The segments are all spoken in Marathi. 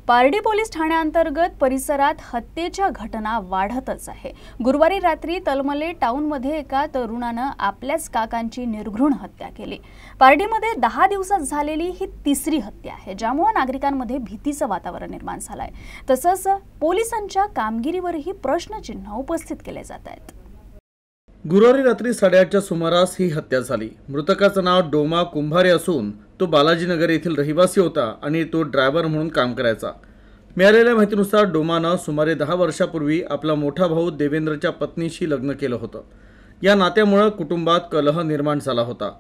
पारडी पोलीस ठाण्याअंतर्गत परिसरात हत्येच्या घटना वाढतच आहे। गुरुवारी रात्री तलमले टाउनमध्ये एका तरुणानं आपल्याच काकांची निर्घृण हत्या केली। पारडीमध्ये 10 दिवसात झालेली ही तिसरी हत्या आहे, ज्यामुळे नागरिकांमध्ये भीतीचं वातावरण निर्माण झालंय। तसंच पोलिसांच्या कामगिरीवरही प्रश्नचिन्ह उपस्थित केले जात आहेत। गुरुवारी रात्री 8:30च्या सुमारास ही हत्या झाली। मृतकाचं नाव डोमा कुंभारे असून तो बालाजीनगर येथील रहिवासी होता आणि तो ड्रायव्हर म्हणून काम करायचा। मिळालेल्या माहितीनुसार डोमानं सुमारे 10 वर्षापूर्वी आपला मोठा भाऊ देवेंद्रच्या पत्नीशी लग्न केलं होतं। या नात्यामुळे कुटुंबात कलह निर्माण झाला होता।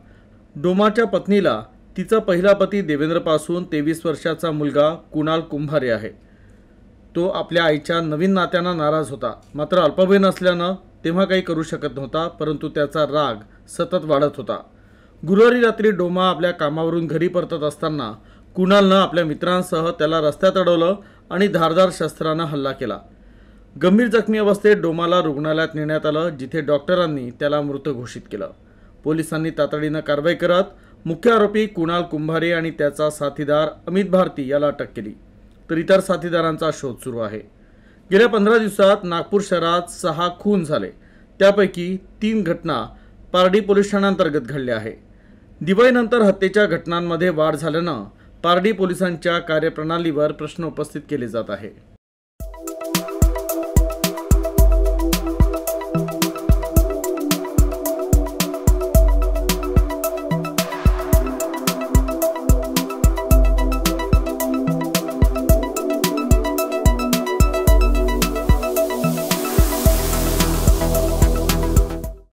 डोमाच्या पत्नीला तिचा पहिला पती देवेंद्रपासून 23 वर्षाचा मुलगा कुणाल कुंभारे आहे। तो आपल्या आईच्या नवीन नात्यानं नाराज होता, मात्र अल्पवयीन असल्यानं तेव्हा काही करू शकत नव्हता, परंतु त्याचा राग सतत वाढत होता। गुरुवारी रात्री डोमा आपल्या कामावरून घरी परतत असताना कुणालनं आपल्या मित्रांसह त्याला रस्त्यात अडवलं आणि धारदार शस्त्रानं हल्ला केला। गंभीर जखमी अवस्थेत डोमाला रुग्णालयात नेण्यात आलं, जिथे डॉक्टरांनी त्याला मृत घोषित केलं। पोलिसांनी तातडीनं कारवाई करत मुख्य आरोपी कुणाल कुंभारे आणि त्याचा साथीदार अमित भारती याला अटक केली, तर इतर साथीदारांचा शोध सुरू आहे। गेल्या 15 दिवसात नागपूर शहरात 6 खून झाले, त्यापैकी 3 घटना पारडी पोलीस ठाण्याअंतर्गत घडल्या आहे। दिवाळीनंतर हत्येच्या घटनांमध्ये वाढ झाल्यानं पारडी पोलिसांच्या कार्यप्रणालीवर प्रश्न उपस्थित केले जात आहे।